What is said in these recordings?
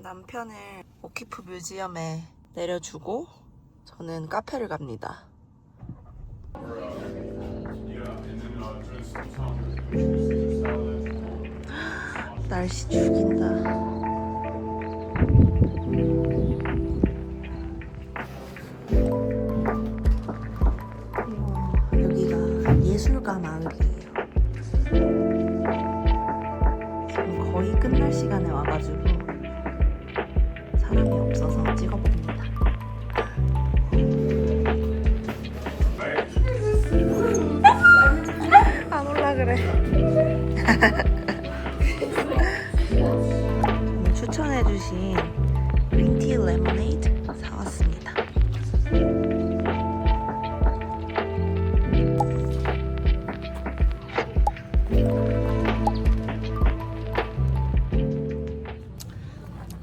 남편을 오키프 뮤지엄에 내려주고 저는 카페를 갑니다. 날씨 죽인다. 여기가 예술가 마을이에요. 지금 거의 끝날 시간에 와가지고 사람이 없어서 찍어봅니다. 안 올라 그래. 추천해주신 그린티 레모네이드 사왔습니다.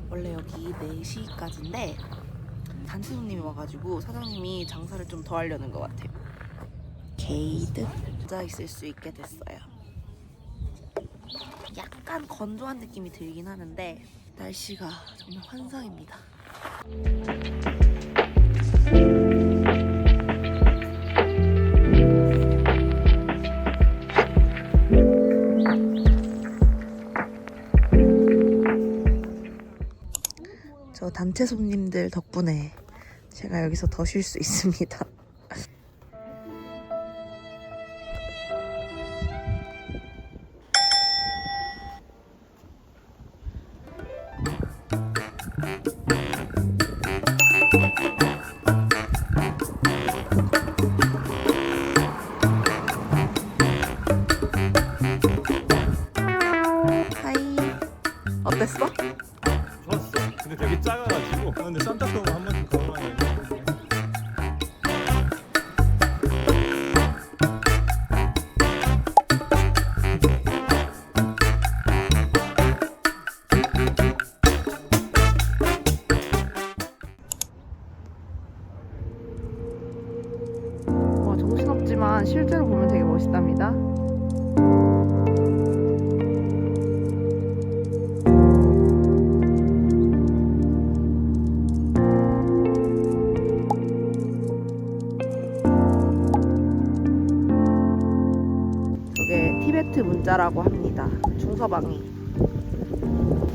원래 여기 4시까지인데 단체 손님이 와가지고 사장님이 장사를 좀 더 하려는 것 같아요. 게이드 앉아 있을 수 있게 됐어요. 약간 건조한 느낌이 들긴 하는데 날씨가 정말 환상입니다. 저 단체 손님들 덕분에 제가 여기서 더 쉴 수 있습니다. 하이. 어땠어? 좋았어. 근데 되게 작아가지고. 근데 산타페로 한 번쯤 걸어놔야 돼. 정신없지만 실제로 보면 되게 멋있답니다. 저게 티베트 문자라고 합니다. 중서방이.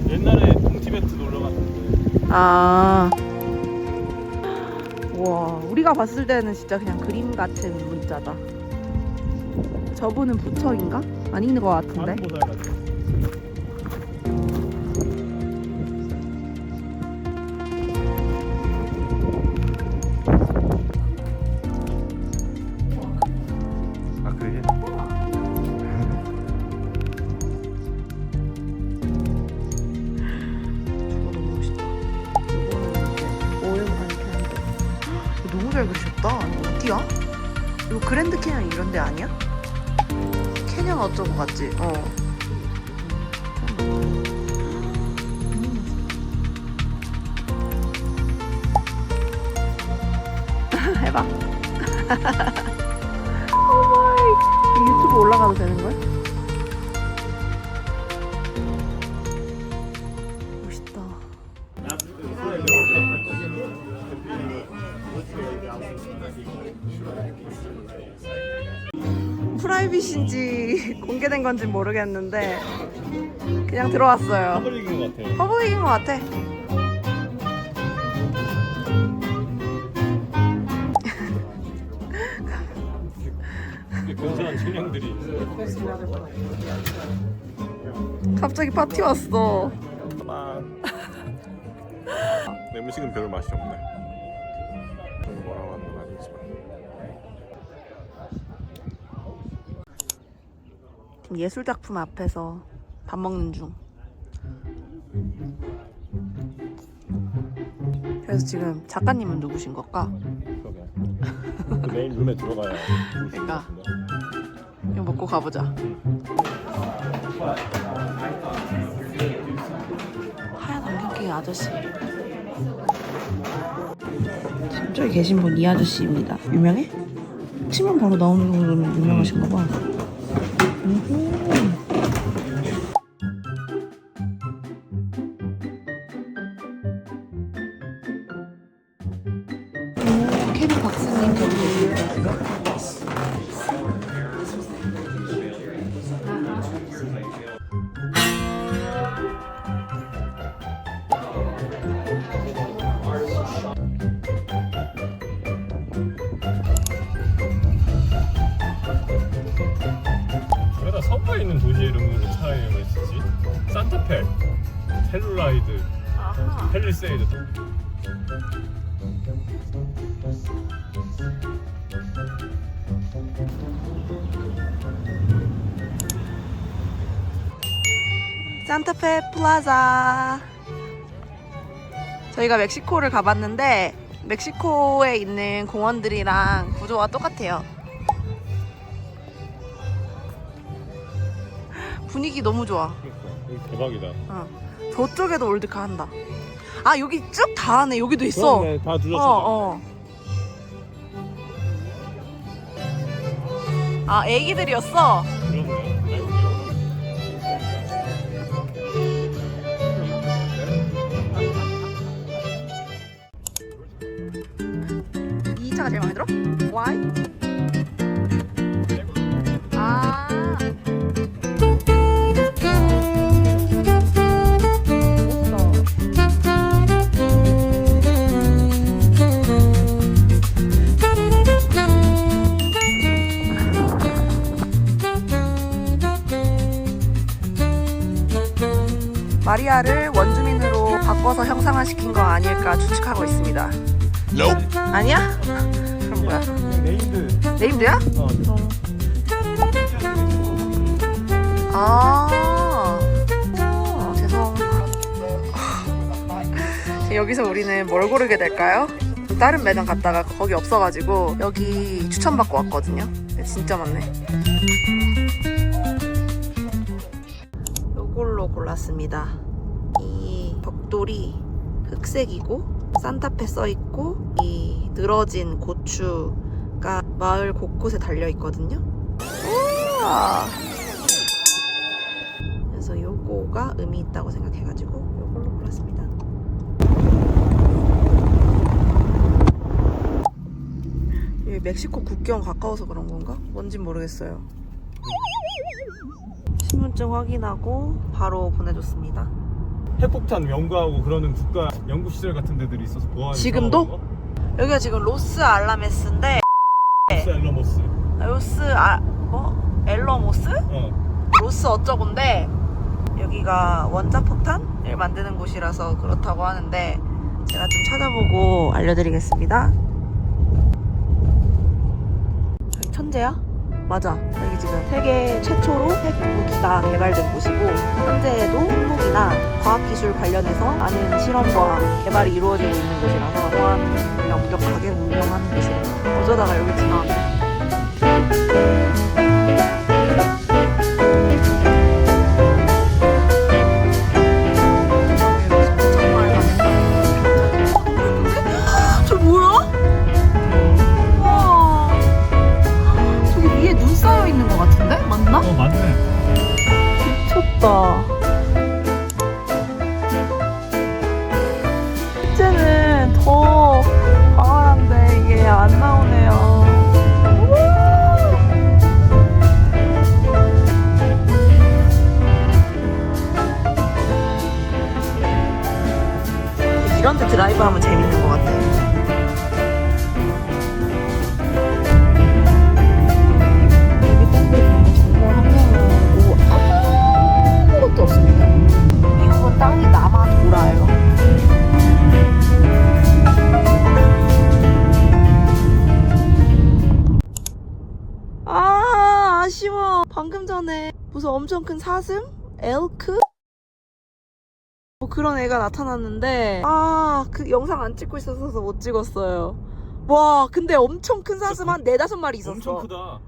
옛날에 동티베트 놀러 갔는데. 아. 와, 우리가 봤을 때는 진짜 그냥 그림 같은 문자다. 저분은 부처인가? 아닌 것 같은데. 다른 보살 같아. 아 그래? 저거 너무 멋있다. 이거는 오일 안 캔들. 너무 잘 그리셨다. 이거 어디야? 이거 그랜드 캐년 이런 데 아니야? 캐년 어쩌고 같지? 어. 해봐. 오마이. 유튜브 올라가도 되는 거야? 멋있다. 프라이빗인지 공개된 건지 모르겠는데 그냥 들어왔어요. 퍼블릭인 것 같아. 퍼블릭인 것 같아. 근사한 청년들이. 갑자기 파티 왔어. 내 음식은 별로 맛이 없네. 좀 뭐라고 하는 건 아니지만. 예술 작품 앞에서 밥 먹는 중. 그래서 지금 작가님은 누구신 걸까? 그러게. 그 메인 룸에 들어가야. 그러니까. 이거 먹고 가보자. 하얀 안경 낀 아저씨. 저기 계신 분 이 아저씨입니다. 유명해? 치면 바로 나오는 정도면 유명하신가 봐. 박스님 저기 계세요. 왜다 서부에 있는 도시 이름으로 차 이름을 쓰지? 산타페, 텔루라이드, 아하. 펠리세이드. 산타페 플라자. 저희가 멕시코를 가봤는데 멕시코에 있는 공원들이랑 구조가 똑같아요. 분위기 너무 좋아. 여기 대박이다. 저쪽에도 올드카 한다. 아 여기 쭉 다 하네. 여기도 있어. 그렇네, 다 둘러싸져. 아 애기들이었어. 그렇네. 이 차가 제일 마음에 들어? Why? 아. 마리아를 원주민으로 바꿔서 형상화시킨 거 아닐까 추측하고 있습니다. 아니야? 그럼 뭐야? 네임드. 네임드야? 아, 죄송. 여기서 우리는 뭘 고르게 될까요? 다른 매장 갔다가 거기 없어가지고 여기 추천받고 왔거든요. 근데 진짜 많네. 요걸로 골랐습니다. 이 벽돌이 흑색이고 산타페 써있고 이 늘어진 고추가 마을 곳곳에 달려있거든요. 우와! 그래서 요거가 의미 있다고 생각해가지고 요걸로 골랐습니다. 여기 멕시코 국경 가까워서 그런 건가? 뭔진 모르겠어요. 신분증 확인하고 바로 보내줬습니다. 핵폭탄 연구하고 그러는 국가 연구 시설 같은 데들이 있어서 보안. 지금도? 여기가 지금 로스 알라메스인데 로스 엘러모스. 엘러모스? 어. 로스 어쩌고인데 여기가 원자 폭탄을 만드는 곳이라서 그렇다고 하는데 제가 좀 찾아보고 알려드리겠습니다. 여기 천재야? 맞아. 여기 지금 세계 최초로 핵 무기가 개발된 곳이고 현재에도 핵무기나 과학기술 관련해서 많은 실험과 개발이 이루어지고 있는 곳이라서 보안이 엄격하게 운영하는 곳이에요. 어쩌다가 여기 지나왔네. 저 뭐야? 와, 저기 위에 눈 쌓여 있는 것 같은데? 맞나? 어 맞네. 미쳤다. 이제는 더 광활한데 이게 안 나오네요. 이런 데 드라이브 하면 재밌는 것 같아요. 아무것도 없습니다. 미국은 땅이 남아 돌아요. 아, 아쉬워. 방금 전에 무슨 엄청 큰 사슴? 엘크? 뭐 그런 애가 나타났는데 그 영상 안 찍고 있어서 못 찍었어요. 와, 근데 엄청 큰 사슴 한 4-5마리 있었어. 엄청 크다.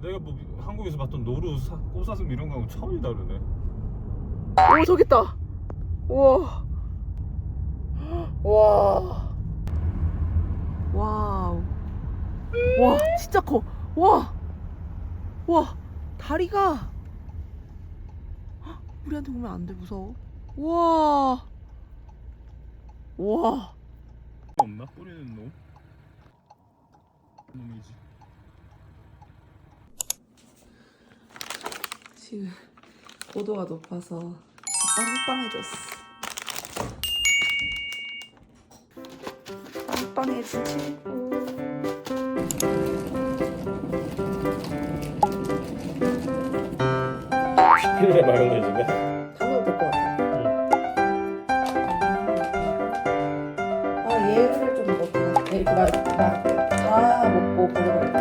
내가 뭐 한국에서 봤던 노루, 꽃사슴 이런 거하고 차원이 다르네. 오, 저기 있다. 우와. 와. 와우. 와, 진짜 커. 와. 와, 다리가. 헉, 우리한테 오면 안 돼, 무서워. 와. 와. 없나? 뿌리는 놈? 지금 고도가 높아서 빵빵해졌어. 빵빵해진 친구. 필요해 마요네즈가? 담궈도 될 것 같아. 아 얘를 좀 먹자. 얘 다 먹고 버려버릴게.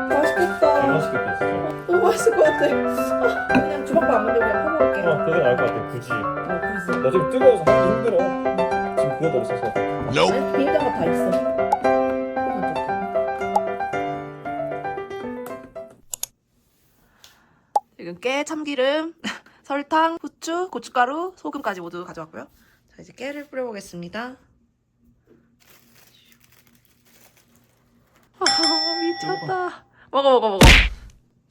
맛있겠다. 맛있겠다 진짜. 너무 맛있을 것 같아. 그냥 주먹밥 안 만들고 그냥 퍼먹을게. 그게 나을 것 같아 굳이. 그래서. 나 지금 뜨거워서 하기 힘들어. 지금 그것도 없어서. 아니, 비닐장 거다 있어. 지금 깨, 참기름, 설탕, 후추, 고춧가루, 소금까지 모두 가져왔고요. 자, 이제 깨를 뿌려보겠습니다. 미쳤다. 먹어.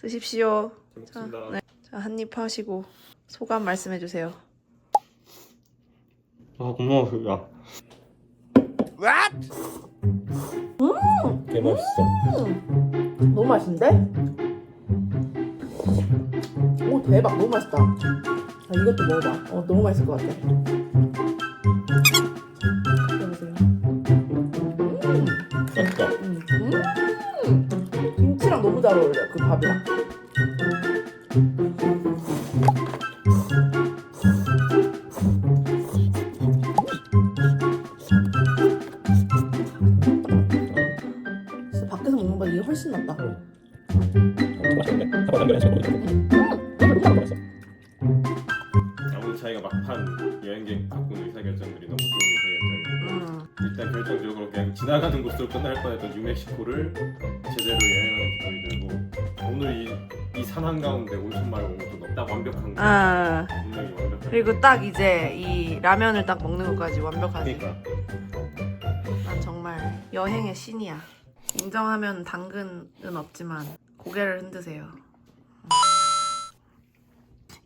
드십시오. 잘 먹습니다. 네. 자, 한입 하시고 소감 말씀해주세요. 아 고마워 야. 개 맛있어. 너무 맛있는데? 오 대박 너무 맛있다. 자, 이것도 먹어봐. 너무 맛있을 것 같아. 먹어보세요. 맛있다. 김치랑 너무 잘 어울려 그 밥이랑. 진짜 밖에서 먹는 것보다 이게 훨씬 낫다. 맛있는데? 아무튼 자기가 막판 여행객 바꾼 의사결정들이 너무 좋은 의사결정이었고 일단 결정적으로 그냥 지나가는 곳으로 끝날 뻔했던 뉴멕시코를 제대로 여행하는 기분이 들고 오늘 이 산 한가운데 온천마을 온 것도 딱 완벽한 거. 분명히 완벽한 그리고 딱 이제 이 라면을 딱 먹는 것까지 완벽하지. 그러니까 난 정말 여행의 신이야. 인정하면 당근은 없지만 고개를 흔드세요.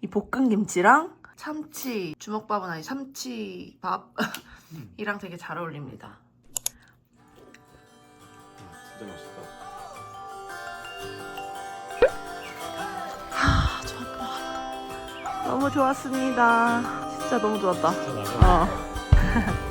이 볶은 김치랑 참치 주먹밥은 아니 참치밥 이랑 되게 잘 어울립니다. 진짜 맛있다. 너무 좋았습니다. 진짜 너무 좋았다. 진짜 나는 어.